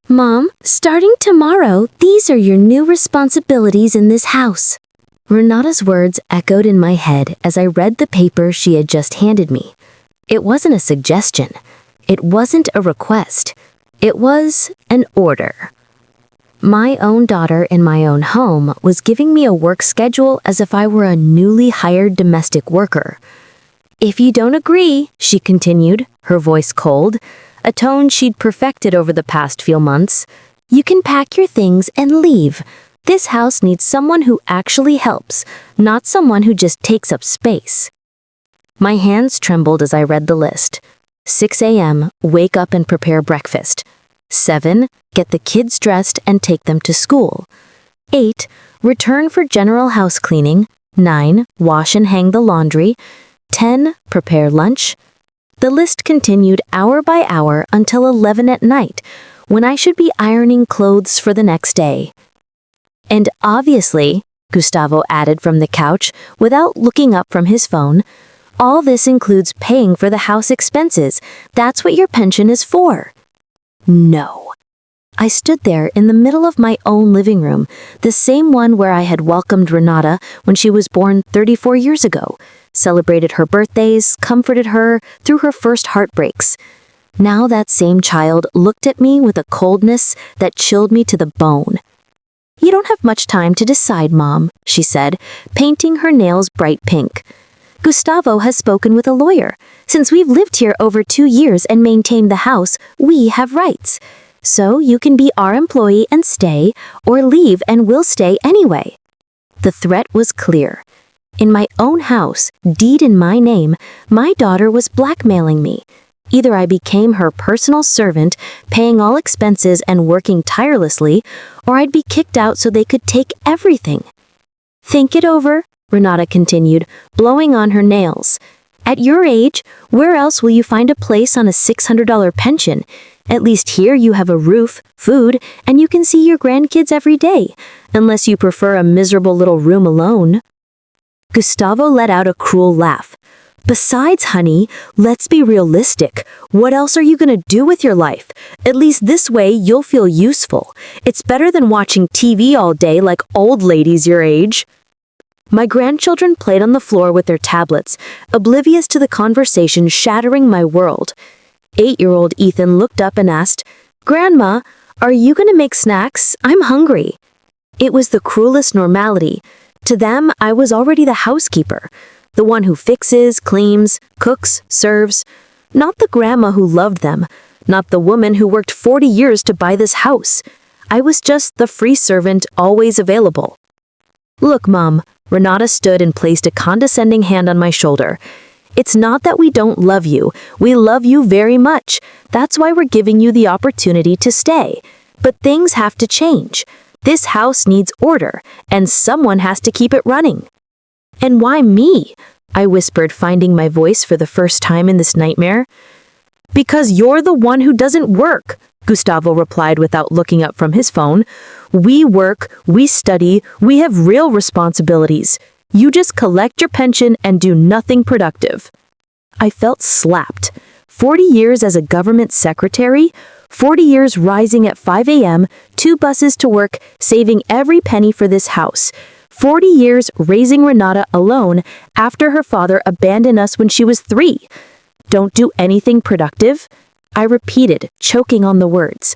Mom, starting tomorrow, these are your new responsibilities in this house. Renata's words echoed in my head as I read the paper she had just handed me. It wasn't a suggestion. It wasn't a request. It was an order. My own daughter in my own home was giving me a work schedule as if I were a newly hired domestic worker. If you don't agree, she continued, her voice cold, a tone she'd perfected over the past few months, you can pack your things and leave. This house needs someone who actually helps, not someone who just takes up space. My hands trembled as I read the list. 6 a.m., wake up and prepare breakfast. 7, get the kids dressed and take them to school. 8, return for general house cleaning. 9, wash and hang the laundry. 10, prepare lunch. The list continued hour by hour until 11 at night, when I should be ironing clothes for the next day. And obviously, Gustavo added from the couch without looking up from his phone, all this includes paying for the house expenses. That's what your pension is for. No. I stood there in the middle of my own living room, the same one where I had welcomed Renata when she was born 34 years ago, celebrated her birthdays, comforted her through her first heartbreaks. Now that same child looked at me with a coldness that chilled me to the bone. You don't have much time to decide, Mom, she said, painting her nails bright pink. Gustavo has spoken with a lawyer. Since we've lived here over 2 years and maintained the house, we have rights. So you can be our employee and stay, or leave and we'll stay anyway. The threat was clear. In my own house, deed in my name, my daughter was blackmailing me. Either I became her personal servant, paying all expenses and working tirelessly, or I'd be kicked out so they could take everything. Think it over, Renata continued, blowing on her nails. At your age, where else will you find a place on a $600 pension? At least here you have a roof, food, and you can see your grandkids every day, unless you prefer a miserable little room alone. Gustavo let out a cruel laugh. Besides, honey, let's be realistic. What else are you going to do with your life? At least this way you'll feel useful. It's better than watching TV all day like old ladies your age. My grandchildren played on the floor with their tablets, oblivious to the conversation shattering my world. 8-year-old Ethan looked up and asked, Grandma, are you going to make snacks? I'm hungry. It was the cruelest normality. To them, I was already the housekeeper, the one who fixes, cleans, cooks, serves. Not the grandma who loved them, not the woman who worked 40 years to buy this house. I was just the free servant always available. Look, Mom, Renata stood and placed a condescending hand on my shoulder. It's not that we don't love you. We love you very much. That's why we're giving you the opportunity to stay. But things have to change. This house needs order, and someone has to keep it running. And why me? I whispered, finding my voice for the first time in this nightmare. Because you're the one who doesn't work, Gustavo replied without looking up from his phone. We work, we study, we have real responsibilities. You just collect your pension and do nothing productive. I felt slapped. 40 years as a government secretary, 40 years rising at 5 a.m., 2 buses to work, saving every penny for this house. 40 years raising Renata alone after her father abandoned us when she was 3. Don't do anything productive? I repeated, choking on the words.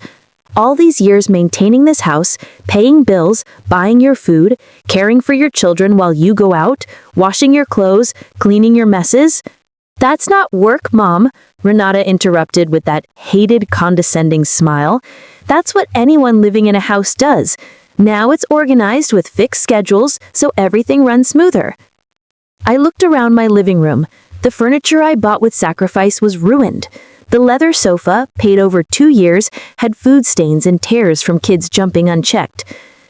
All these years maintaining this house, paying bills, buying your food, caring for your children while you go out, washing your clothes, cleaning your messes. That's not work, Mom, Renata interrupted with that hated, condescending smile. That's what anyone living in a house does. Now it's organized with fixed schedules so everything runs smoother. I looked around my living room. The furniture I bought with sacrifice was ruined. The leather sofa, paid over 2 years, had food stains and tears from kids jumping unchecked.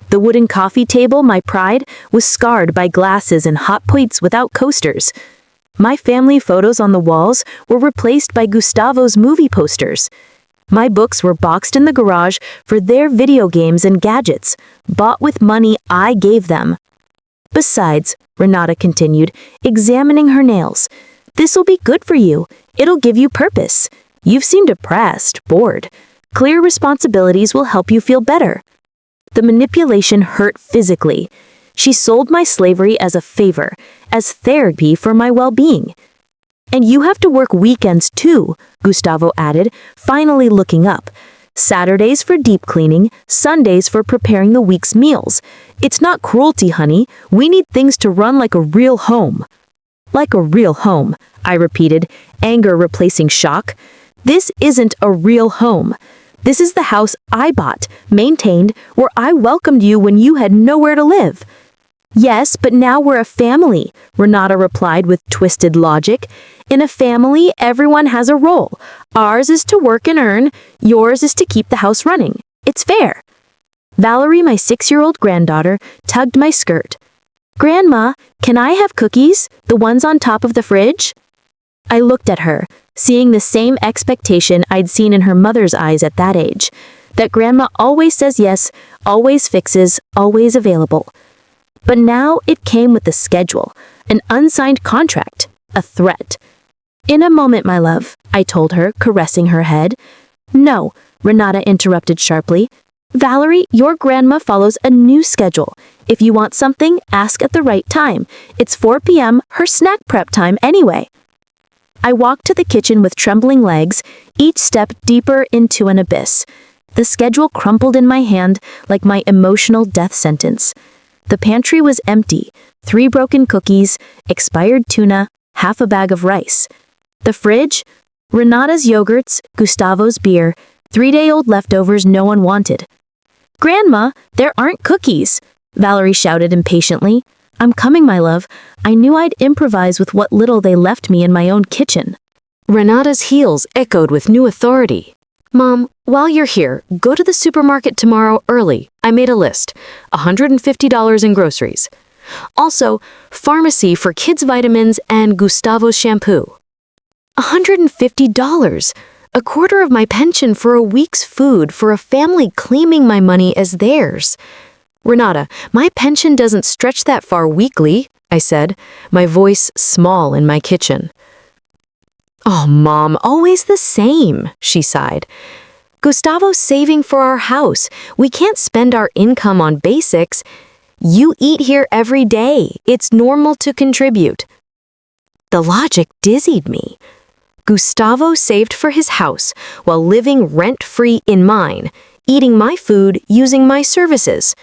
The wooden coffee table, my pride, was scarred by glasses and hot plates without coasters. My family photos on the walls were replaced by Gustavo's movie posters. My books were boxed in the garage for their video games and gadgets, bought with money I gave them. Besides, Renata continued, examining her nails, this'll be good for you. It'll give you purpose. You've seemed depressed, bored. Clear responsibilities will help you feel better. The manipulation hurt physically. She sold my slavery as a favor, as therapy for my well-being. And you have to work weekends too, Gustavo added, finally looking up. Saturdays for deep cleaning, Sundays for preparing the week's meals. It's not cruelty, honey. We need things to run like a real home. Like a real home, I repeated, anger replacing shock. This isn't a real home. This is the house I bought, maintained, where I welcomed you when you had nowhere to live. Yes, but now we're a family, Renata replied with twisted logic. In a family, everyone has a role. Ours is to work and earn, yours is to keep the house running. It's fair. Valerie, my 6-year-old granddaughter, tugged my skirt. Grandma, can I have cookies, the ones on top of the fridge? I looked at her, seeing the same expectation I'd seen in her mother's eyes at that age. That grandma always says yes, always fixes, always available. But now it came with a schedule, an unsigned contract, a threat. In a moment, my love, I told her, caressing her head. No, Renata interrupted sharply. Valerie, your grandma follows a new schedule. If you want something, ask at the right time. It's 4 p.m., her snack prep time anyway. I walked to the kitchen with trembling legs, each step deeper into an abyss. The schedule crumpled in my hand like my emotional death sentence. The pantry was empty, 3 broken cookies, expired tuna, half a bag of rice. The fridge? Renata's yogurts, Gustavo's beer, 3-day-old leftovers no one wanted. Grandma, there aren't cookies, Valerie shouted impatiently. I'm coming, my love. I knew I'd improvise with what little they left me in my own kitchen. Renata's heels echoed with new authority. Mom, while you're here, go to the supermarket tomorrow early. I made a list. $150 in groceries. Also, pharmacy for kids' vitamins and Gustavo's shampoo. $150. A quarter of my pension for a week's food for a family claiming my money as theirs. Renata, my pension doesn't stretch that far weekly, I said, my voice small in my kitchen. Oh, Mom, always the same, she sighed. Gustavo's saving for our house. We can't spend our income on basics. You eat here every day. It's normal to contribute. The logic dizzied me. Gustavo saved for his house while living rent-free in mine, eating my food, using my services.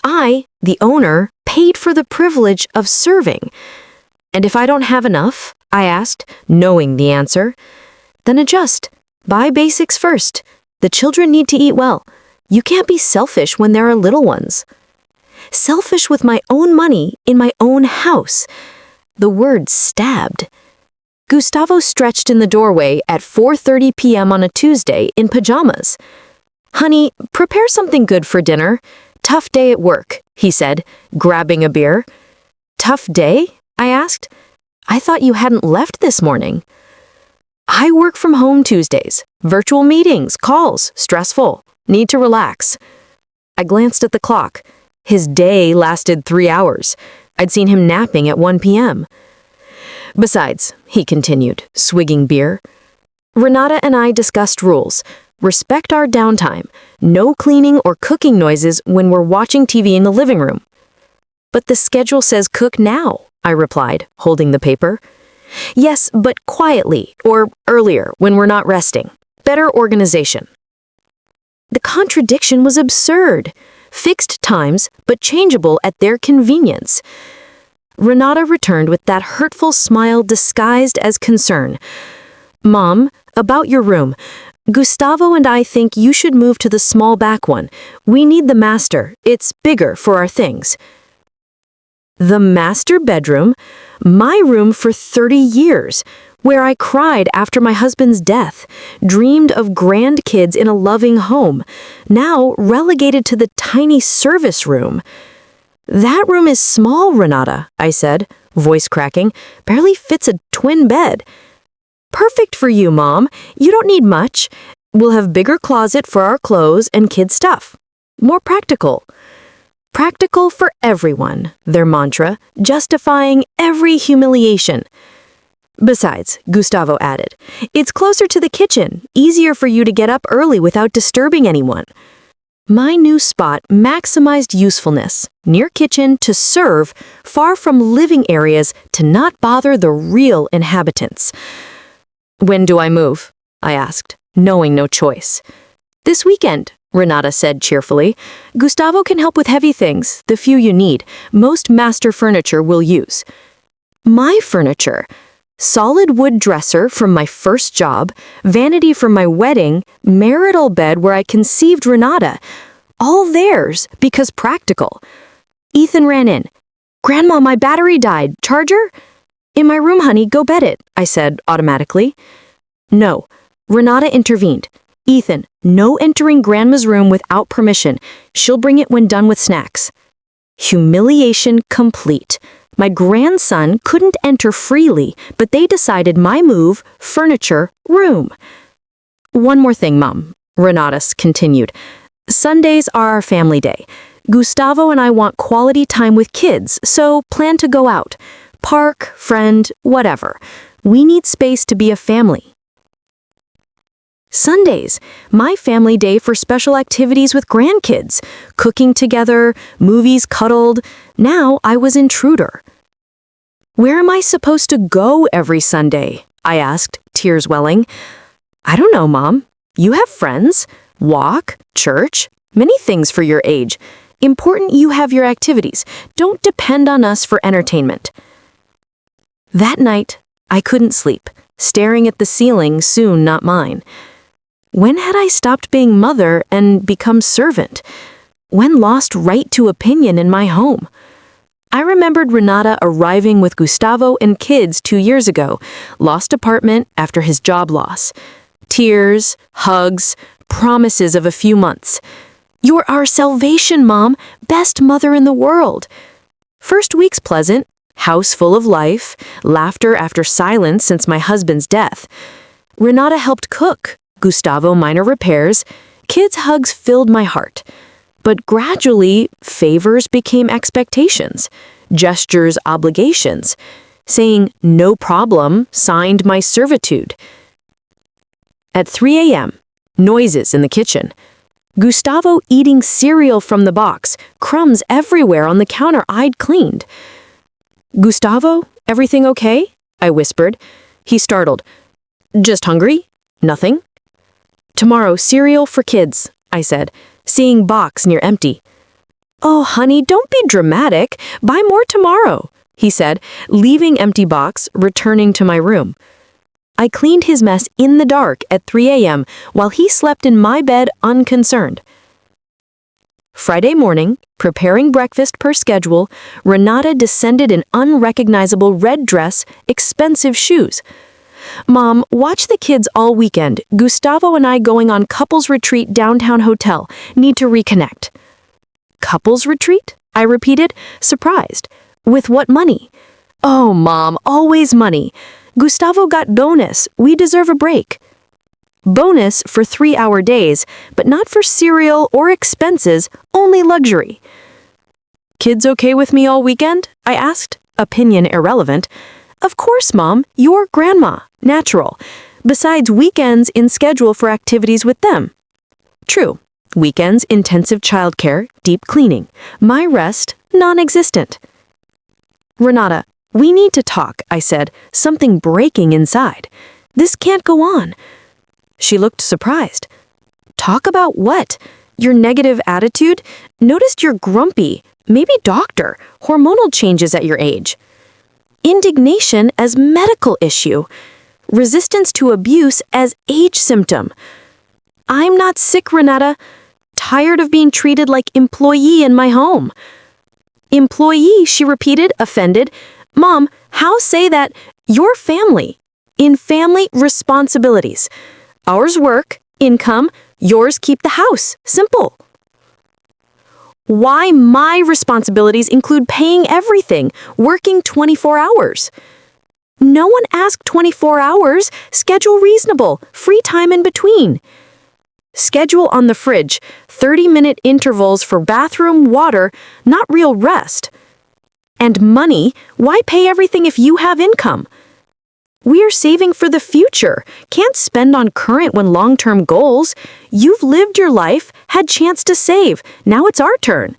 I, the owner, paid for the privilege of serving. And if I don't have enough, I asked, knowing the answer, then adjust. Buy basics first. The children need to eat well. You can't be selfish when there are little ones. Selfish with my own money in my own house. The word stabbed. Gustavo stretched in the doorway at 4:30 p.m. on a Tuesday in pajamas. Honey, prepare something good for dinner. Tough day at work, he said, grabbing a beer. Tough day? I asked. I thought you hadn't left this morning. I work from home Tuesdays. Virtual meetings, calls, stressful. Need to relax. I glanced at the clock. His day lasted 3 hours. I'd seen him napping at 1 p.m. Besides, he continued, swigging beer, Renata and I discussed rules. Respect our downtime. No cleaning or cooking noises when we're watching TV in the living room. But the schedule says cook now, I replied, holding the paper. Yes, but quietly, or earlier, when we're not resting. Better organization. The contradiction was absurd. Fixed times, but changeable at their convenience. Renata returned with that hurtful smile disguised as concern. Mom, about your room. Gustavo and I think you should move to the small back one. We need the master. It's bigger for our things. The master bedroom? My room for 30 years, where I cried after my husband's death, dreamed of grandkids in a loving home, now relegated to the tiny service room. That room is small, Renata, I said, voice cracking, barely fits a twin bed. Perfect for you, Mom. You don't need much. We'll have bigger closet for our clothes and kids' stuff. More practical. Practical for everyone, their mantra, justifying every humiliation. Besides, Gustavo added, it's closer to the kitchen, easier for you to get up early without disturbing anyone. My new spot maximized usefulness, near kitchen to serve, far from living areas to not bother the real inhabitants. When do I move? I asked, knowing no choice. This weekend, Renata said cheerfully. Gustavo can help with heavy things, the few you need. Most master furniture we'll use. My furniture? Solid wood dresser from my first job, vanity from my wedding, marital bed where I conceived Renata. All theirs, because practical. Ethan ran in. Grandma, my battery died. Charger? In my room, honey, go bet it, I said automatically. No. Renata intervened. Ethan, no entering Grandma's room without permission. She'll bring it when done with snacks. Humiliation complete. My grandson couldn't enter freely, but they decided my move, furniture, room. One more thing, Mom, Renata continued. Sundays are our family day. Gustavo and I want quality time with kids, so plan to go out. Park, friend, whatever. We need space to be a family. Sundays, my family day for special activities with grandkids, cooking together, movies cuddled. Now I was intruder. Where am I supposed to go every Sunday? I asked, tears welling. I don't know, Mom. You have friends, walk, church, many things for your age. Important you have your activities. Don't depend on us for entertainment. That night, I couldn't sleep, staring at the ceiling, soon not mine. When had I stopped being mother and become servant? When lost right to opinion in my home? I remembered Renata arriving with Gustavo and kids 2 years ago, lost apartment after his job loss. Tears, hugs, promises of a few months. You're our salvation, Mom, best mother in the world. First week's pleasant, house full of life, laughter after silence since my husband's death. Renata helped cook. Gustavo minor repairs, kids' hugs filled my heart. But gradually, favors became expectations, gestures obligations. Saying, no problem, signed my servitude. At 3 a.m., noises in the kitchen. Gustavo eating cereal from the box, crumbs everywhere on the counter I'd cleaned. Gustavo, everything okay? I whispered. He startled. Just hungry? Nothing? Tomorrow, cereal for kids, I said, seeing box near empty. Oh, honey, don't be dramatic. Buy more tomorrow, he said, leaving empty box, returning to my room. I cleaned his mess in the dark at 3 a.m. while he slept in my bed unconcerned. Friday morning, preparing breakfast per schedule, Renata descended in unrecognizable red dress, expensive shoes. Mom, watch the kids all weekend. Gustavo and I going on couples retreat downtown hotel. Need to reconnect. Couples retreat? I repeated, surprised. With what money? Oh, Mom, always money. Gustavo got bonus. We deserve a break. Bonus for 3-hour days, but not for cereal or expenses, only luxury. Kids okay with me all weekend? I asked, opinion irrelevant. Of course, Mom, you're grandma, natural. Besides, weekends in schedule for activities with them. True, weekends intensive childcare, deep cleaning. My rest, non-existent. Renata, we need to talk, I said, something breaking inside. This can't go on. She looked surprised. Talk about what? Your negative attitude? Noticed you're grumpy. Maybe doctor. Hormonal changes at your age. Indignation as medical issue. Resistance to abuse as age symptom. I'm not sick, Renata. Tired of being treated like employee in my home. Employee, she repeated, offended. Mom, how say that? Your family. In family responsibilities. Ours work, income, yours keep the house. Simple. Why my responsibilities include paying everything, working 24 hours? No one asked 24 hours. Schedule reasonable, free time in between. Schedule on the fridge, 30-minute intervals for bathroom, water, not real rest. And money, why pay everything if you have income? We're saving for the future. Can't spend on current when long-term goals. You've lived your life, had chance to save. Now it's our turn.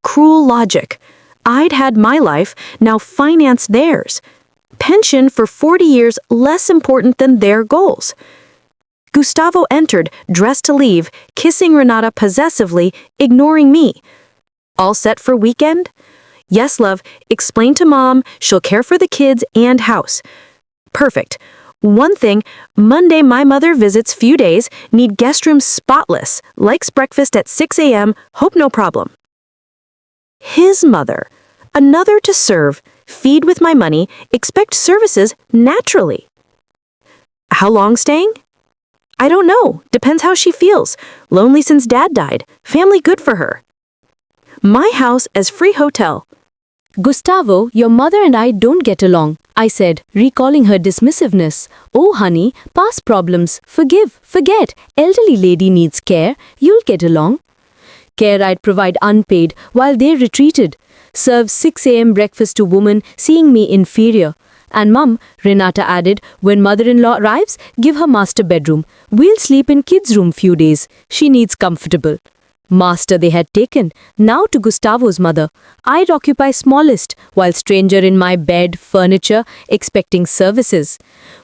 Cruel logic. I'd had my life, now finance theirs. Pension for 40 years less important than their goals. Gustavo entered, dressed to leave, kissing Renata possessively, ignoring me. All set for weekend? Yes, love. Explain to mom. She'll care for the kids and house. Perfect. One thing, Monday my mother visits few days, need guest room spotless, likes breakfast at 6 a.m., hope no problem. His mother. Another to serve, feed with my money, expect services naturally. How long staying? I don't know. Depends how she feels. Lonely since dad died. Family good for her. My house as free hotel. Gustavo, your mother and I don't get along, I said, recalling her dismissiveness. Oh, honey, past problems. Forgive, forget. Elderly lady needs care. You'll get along. Care I'd provide unpaid while they retreated. Serve 6 a.m. breakfast to woman seeing me inferior. And mum, Renata added, when mother-in-law arrives, give her master bedroom. We'll sleep in kids' room few days. She needs comfortable. Master they had taken. Now to Gustavo's mother. I'd occupy smallest, while stranger in my bed, furniture, expecting services.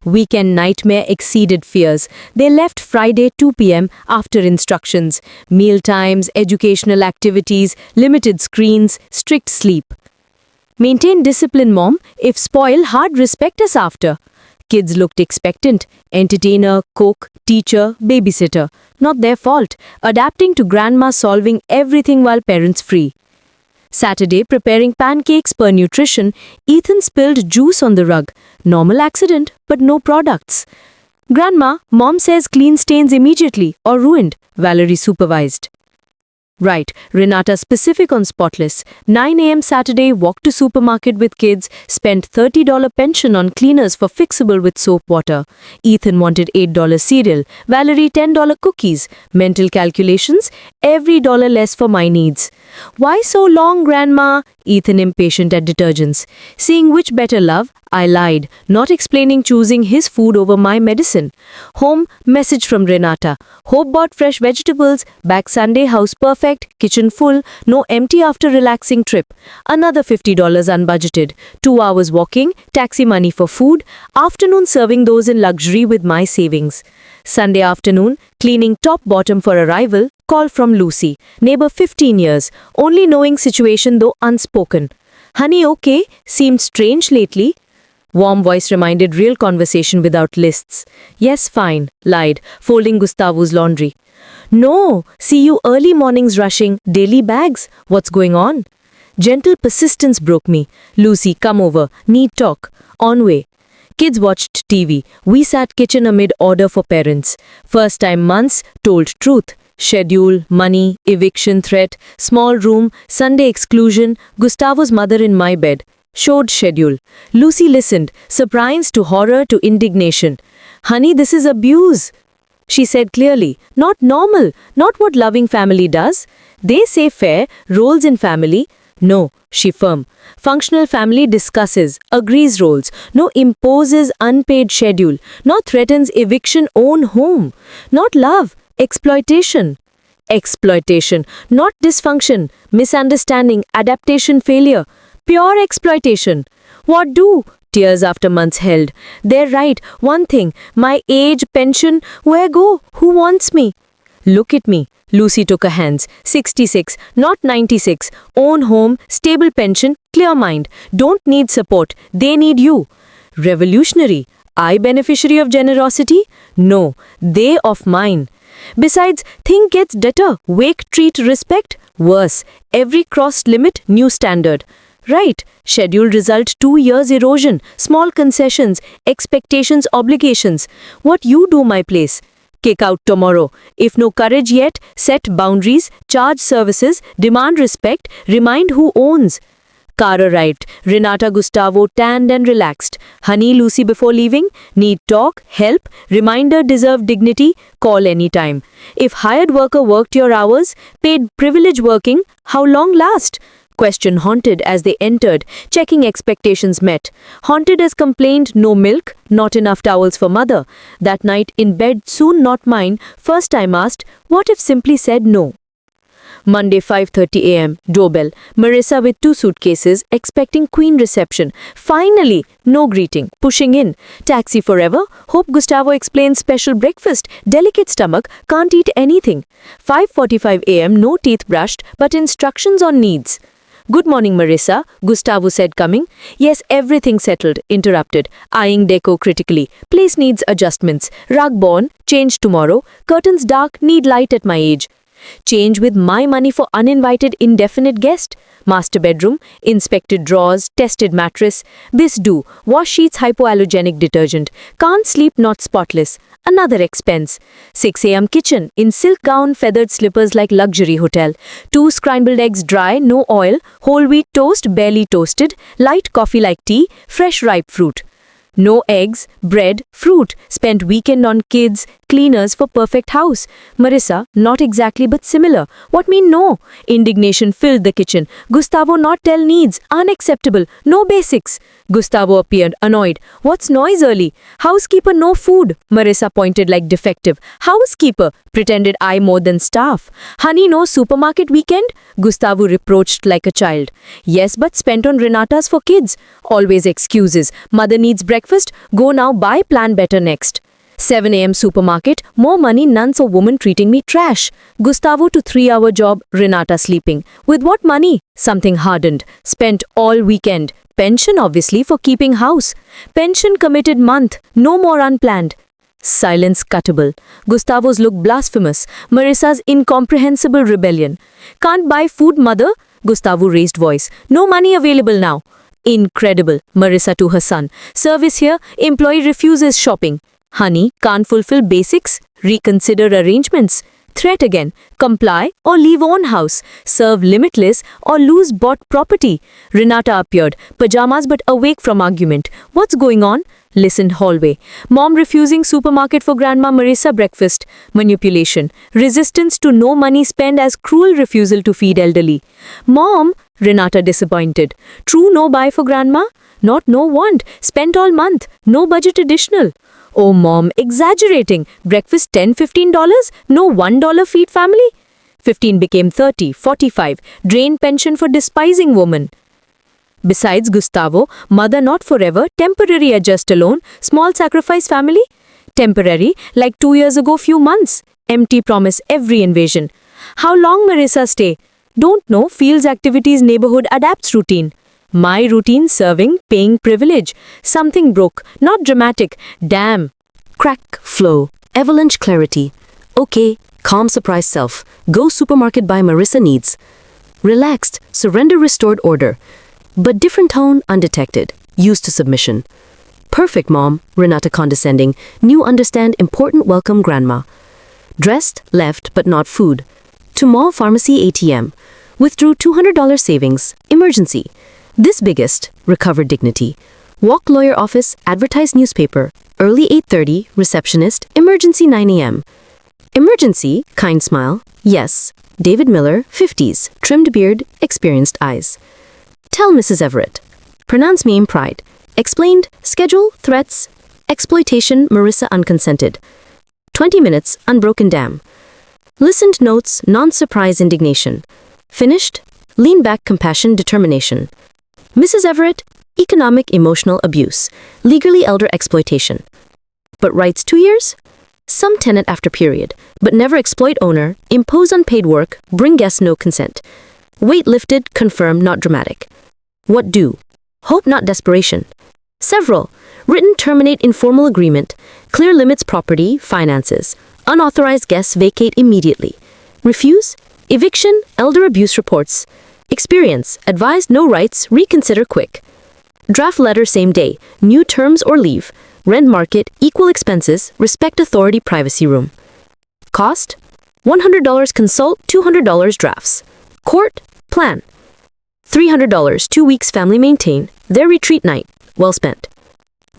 Weekend nightmare exceeded fears. They left Friday 2 p.m. after instructions. Meal times, educational activities, limited screens, strict sleep. Maintain discipline, mom. If spoil, hard respect us after. Kids looked expectant. Entertainer, cook, teacher, babysitter. Not their fault. Adapting to grandma solving everything while parents free. Saturday preparing pancakes per nutrition. Ethan spilled juice on the rug. Normal accident, but no products. Grandma, mom says clean stains immediately or ruined. Valerie supervised. Right, Renata specific on spotless. 9 a.m. Saturday, walk to supermarket with kids, spent $30 pension on cleaners for fixable with soap water. Ethan wanted $8 cereal, Valerie $10 cookies. Mental calculations, every dollar less for my needs. Why so long, grandma? Ethan impatient at detergents. Seeing which better love, I lied, not explaining choosing his food over my medicine. Home, message from Renata. Hope bought fresh vegetables, back Sunday, house perfect, kitchen full, no empty after relaxing trip. Another $50 unbudgeted. 2 hours walking, taxi money for food, afternoon serving those in luxury with my savings. Sunday afternoon, cleaning top bottom for arrival, call from Lucy, neighbor 15 years, only knowing situation though unspoken. Honey, okay? Seemed strange lately. Warm voice reminded real conversation without lists. Yes, fine, lied, folding Gustavo's laundry. No, see you early mornings rushing, daily bags. What's going on? Gentle persistence broke me. Lucy, come over, need talk. On way. Kids watched TV. We sat kitchen amid order for parents. First time months, told truth. Schedule, money, eviction threat, small room, Sunday exclusion, Gustavo's mother in my bed. Showed schedule. Lucy listened, surprised to horror to indignation. Honey, this is abuse. She said clearly, not normal, not what loving family does. They say fair, roles in family. No, she firm. Functional family discusses, agrees roles, no imposes unpaid schedule, not threatens eviction own home, not love, exploitation. Exploitation, not dysfunction, misunderstanding, adaptation failure, pure exploitation. What do? Tears after months held. They're right, one thing, my age, pension, where go? Who wants me? Look at me. Lucy took her hands. 66, not 96. Own home, stable pension, clear mind. Don't need support. They need you. Revolutionary. I beneficiary of generosity? No, they of mine. Besides, thing gets better. Wake, treat, respect. Worse. Every crossed limit, new standard. Right. Schedule result 2 years erosion. Small concessions. Expectations, obligations. What you do, my place. Kick out tomorrow. If no courage yet, set boundaries, charge services, demand respect, remind who owns. Car arrived. Renata Gustavo tanned and relaxed. Honey, Lucy before leaving? Need talk, help, reminder deserve dignity, call anytime. If hired worker worked your hours, paid privilege working, how long last? Question haunted as they entered, checking expectations met. Haunted as complained, no milk, not enough towels for mother. That night in bed, soon not mine, first time asked, what if simply said no? Monday 5:30 a.m. Doorbell. Marissa with 2 suitcases, expecting queen reception. Finally, no greeting. Pushing in. Taxi forever. Hope Gustavo explains special breakfast. Delicate stomach, can't eat anything. 5:45 a.m. No teeth brushed, but instructions on needs. Good morning, Marissa, Gustavo said coming. Yes, everything settled, interrupted, eyeing deco critically. Place needs adjustments. Rug born, change tomorrow. Curtains dark, need light at my age. Change with my money for uninvited indefinite guest. Master bedroom, inspected drawers, tested mattress. This do, wash sheets hypoallergenic detergent. Can't sleep not spotless. Another expense. 6 a.m. kitchen, in silk gown, feathered slippers like luxury hotel. 2 scrambled eggs dry, no oil. Whole wheat toast, barely toasted. Light coffee like tea, fresh ripe fruit. No eggs, bread, fruit. Spent weekend on kids, cleaners for perfect house. Marissa, not exactly but similar. What mean no? Indignation filled the kitchen. Gustavo not tell needs. Unacceptable. No basics. Gustavo appeared, annoyed. What's noise early? Housekeeper no food. Marissa pointed like defective. Housekeeper, pretended I more than staff. Honey no supermarket weekend? Gustavo reproached like a child. Yes, but spent on Renata's for kids. Always excuses. Mother needs breakfast. Go now buy, plan better next. 7 a.m. supermarket, more money, none, so woman treating me trash. Gustavo to 3-hour job, Renata sleeping. With what money? Something hardened. Spent all weekend. Pension obviously for keeping house. Pension committed month, no more unplanned. Silence cuttable. Gustavo's look blasphemous. Marissa's incomprehensible rebellion. Can't buy food, mother? Gustavo raised voice. No money available now. Incredible. Marissa to her son. Service here, employee refuses shopping. Honey, can't fulfill basics? Reconsider arrangements. Threat again. Comply or leave own house. Serve limitless or lose bought property. Renata appeared, pajamas but awake from argument. What's going on? Listened hallway. Mom refusing supermarket for Grandma Marissa breakfast. Manipulation. Resistance to no money spend as cruel refusal to feed elderly. Mom, Renata disappointed. True no buy for Grandma? Not no want. Spent all month. No budget additional. Oh mom, exaggerating. Breakfast $10-15? No $1 feed family? 15 became 30, 45. Drain pension for despising woman. Besides Gustavo, mother not forever, temporary adjust alone, small sacrifice family? Temporary, like 2 years ago, few months. Empty promise every invasion. How long Marissa stay? Don't know, fields activities neighborhood adapts routine. My routine serving, paying privilege. Something broke, not dramatic. Damn. Crack, flow, avalanche clarity. Okay, calm surprise self. Go supermarket buy Marissa needs. Relaxed, surrender restored order. But different tone, undetected. Used to submission. Perfect mom, Renata condescending. New understand important welcome grandma. Dressed, left, but not food. To mall pharmacy ATM. Withdrew $200 savings. Emergency. This biggest, recovered dignity. Walk lawyer office, advertised newspaper. Early 8:30, receptionist, emergency 9 a.m. Emergency, kind smile. Yes. David Miller, 50s, trimmed beard, experienced eyes. Tell Mrs. Everett. Pronounce me in pride. Explained, schedule, threats. Exploitation, Marissa unconsented. 20 minutes, unbroken dam. Listened notes, non-surprise indignation. Finished, lean back compassion determination. Mrs. Everett, economic emotional abuse, legally elder exploitation. But rights 2 years? Some tenant after period, but never exploit owner, impose unpaid work, bring guests no consent. Weight lifted, confirm not dramatic. What do? Hope not desperation. Several. Written terminate informal agreement, clear limits property, finances. Unauthorized guests vacate immediately. Refuse? Eviction, elder abuse reports. Experience, advised no rights, reconsider quick. Draft letter same day, new terms or leave. Rent market, equal expenses, respect authority privacy room. Cost? $100 consult, $200 drafts. Court, plan. $300, 2 weeks family maintain, their retreat night, well spent.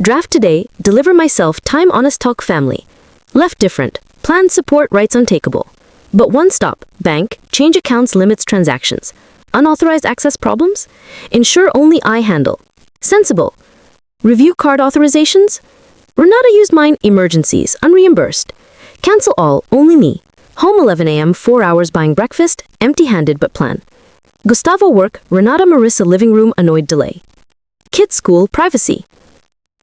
Draft today, deliver myself, time honest talk family. Left different, plan support rights untakeable. But one stop, bank, change accounts limits transactions. Unauthorized access problems? Ensure only I handle. Sensible. Review card authorizations? Renata used mine. Emergencies, unreimbursed. Cancel all, only me. Home 11 a.m., 4 hours buying breakfast, empty-handed but plan. Gustavo work, Renata Marissa living room, annoyed delay. Kids school, privacy.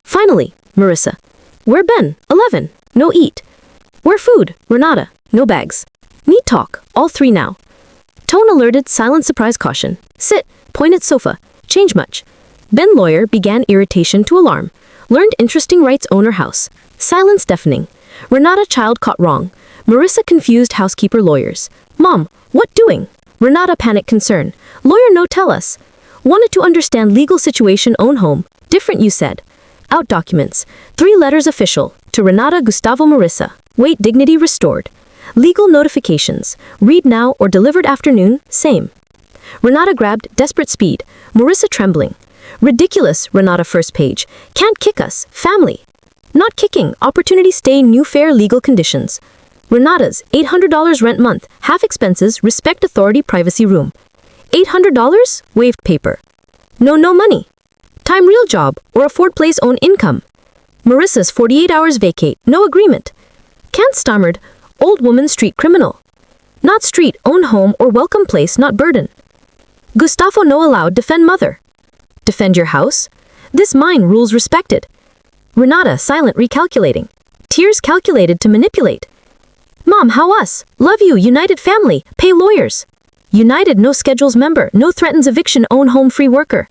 Finally, Marissa. Where Ben? 11. No eat. Where food? Renata. No bags. Need talk. All three now. Tone alerted, silent surprise caution. Sit. Point at sofa. Change much. Ben lawyer began irritation to alarm. Learned interesting rights owner house. Silence deafening. Renata child caught wrong. Marissa confused housekeeper lawyers. Mom, what doing? Renata panic concern. Lawyer no tell us. Wanted to understand legal situation own home. Different you said. Out documents. 3 letters official. To Renata Gustavo Marissa. Wait dignity restored. Legal notifications. Read now or delivered afternoon. Same. Renata grabbed desperate speed. Marissa trembling. Ridiculous, Renata first page. Can't kick us. Family. Not kicking. Opportunity stay new fair legal conditions. Renata's $800 rent month. Half expenses. Respect authority privacy room. $800? Waived paper. No money. Time real job or afford place own income. Marissa's 48 hours vacate. No agreement. Can't stammered. Old woman street criminal. Not street own home or welcome place not burden. Gustavo no allowed defend mother. Defend your house? This mine rules respected. Renata silent recalculating. Tears calculated to manipulate. Mom, how us? Love you, united family, pay lawyers. United no schedules member, no threatens eviction own home free worker.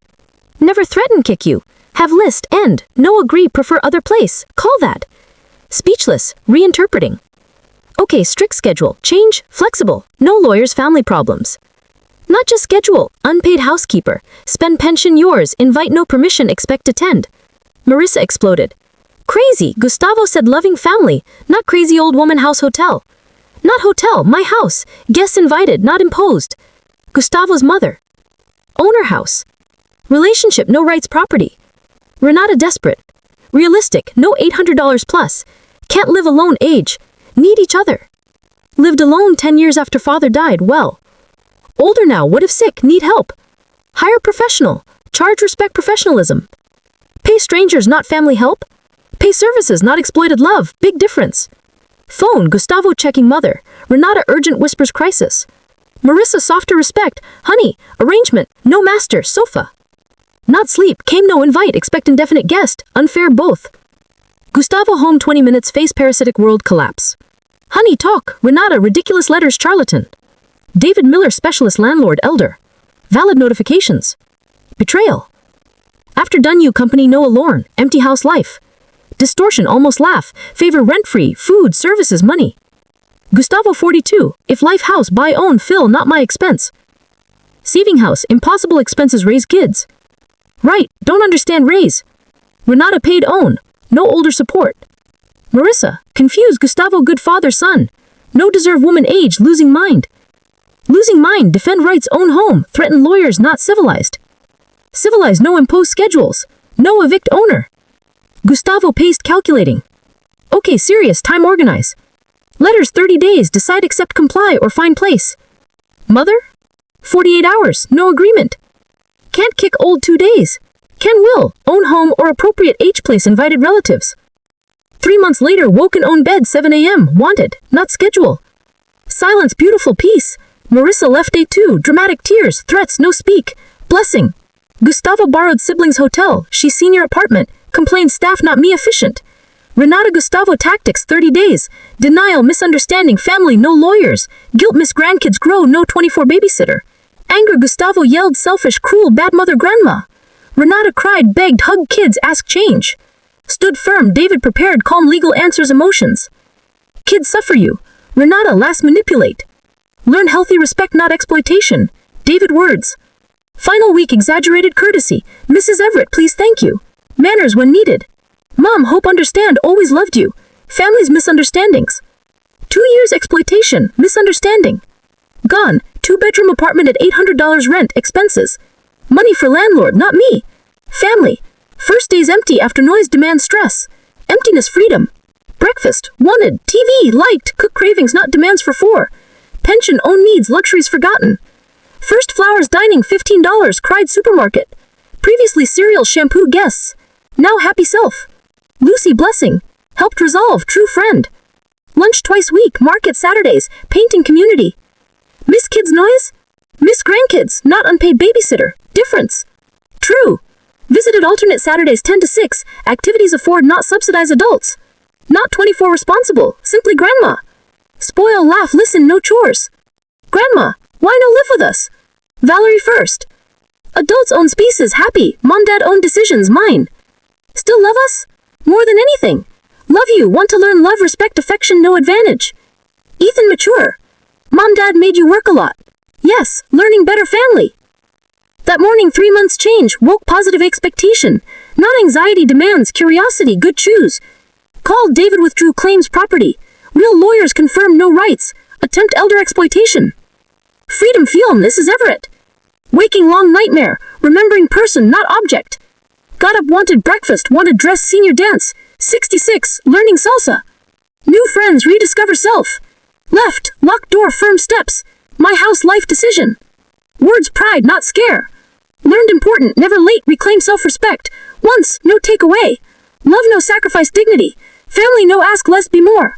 Never threaten kick you. Have list end, no agree prefer other place, call that. Speechless, reinterpreting. Okay, strict schedule, change, flexible, no lawyers family problems. Not just schedule, unpaid housekeeper, spend pension yours, invite no permission expect attend. Marissa exploded. Crazy, Gustavo said loving family, not crazy old woman house hotel. Not hotel, my house, guests invited, not imposed. Gustavo's mother. Owner house. Relationship, no rights property. Renata desperate. Realistic, no $800 plus. Can't live alone age. Need each other. Lived alone 10 years after father died, well. Older now, what if sick, need help? Hire professional, charge respect professionalism. Pay strangers, not family help. Pay services, not exploited love, big difference. Phone, Gustavo checking mother. Renata urgent whispers crisis. Marissa softer respect, honey, arrangement, no master, sofa. Not sleep, came no invite, expect indefinite guest, unfair both. Gustavo home 20 minutes face parasitic world collapse. Honey talk, Renata ridiculous letters charlatan. David Miller specialist landlord elder. Valid notifications. Betrayal. After done you company no alorn, empty house life. Distortion almost laugh, favor rent-free, food, services, money. Gustavo 42, if life house buy own fill not my expense. Saving house, impossible expenses raise kids. Right, don't understand raise. Renata paid own, no older support. Marissa, confused Gustavo good father son. No deserve woman age, losing mind. Losing mind, defend rights own home, threaten lawyers not civilized. Civilized no impose schedules, no evict owner. Gustavo paced calculating. Okay, serious, time organize. Letters 30 days, decide accept comply or find place. Mother? 48 hours, no agreement. Can't kick old 2 days. Can will, own home or appropriate H place invited relatives. 3 months later, woken own bed 7 a.m., wanted, not schedule. Silence, beautiful peace. Marissa left day 2, dramatic tears, threats, no speak. Blessing. Gustavo borrowed siblings hotel, she senior apartment, complained staff not me efficient. Renata Gustavo tactics 30 days, denial, misunderstanding, family, no lawyers, guilt miss grandkids grow, no 24 babysitter. Anger Gustavo yelled selfish, cruel, bad mother grandma. Renata cried, begged, hugged kids, asked change. Stood firm, David prepared, calm legal answers emotions. Kids suffer you. Renata last manipulate. Learn healthy respect not exploitation. David words. Final week exaggerated courtesy. Mrs. Everett please thank you. Manners when needed. Mom hope understand always loved you. Family's misunderstandings. 2 years exploitation, misunderstanding. Gone, 2-bedroom apartment at $800 rent, expenses. Money for landlord, not me. Family. First days empty after noise demand stress. Emptiness freedom. Breakfast, wanted, TV, liked, cook cravings not demands for 4. Pension own needs luxuries forgotten. First flowers dining $15, cried supermarket. Previously cereal shampoo guests. Now happy self. Lucy blessing. Helped resolve, true friend. Lunch twice week, market Saturdays, painting community. Miss kids noise? Miss grandkids, not unpaid babysitter. Difference. True. Visited alternate Saturdays 10 to 6, activities afford not subsidize adults. Not 24 responsible, simply grandma. Spoil, laugh, listen, no chores. Grandma, why no live with us? Valerie first. Adults own species, happy, mom dad own decisions, mine. Still love us? More than anything. Love you, want to learn love, respect, affection, no advantage. Ethan mature. Mom dad made you work a lot. Yes, learning better family. That morning 3 months change, woke positive expectation. Not anxiety demands, curiosity, good choose. Called David withdrew claims property. Real lawyers confirm no rights. Attempt elder exploitation. Freedom feel, Mrs. Everett. Waking long nightmare, remembering person, not object. Got up wanted breakfast, wanted dress senior dance. 66, learning salsa. New friends, rediscover self. Left, locked door, firm steps. My house life decision. Words pride, not scare. Learned important, never late, reclaim self-respect. Once, no take away. Love no sacrifice dignity. Family no ask less be more.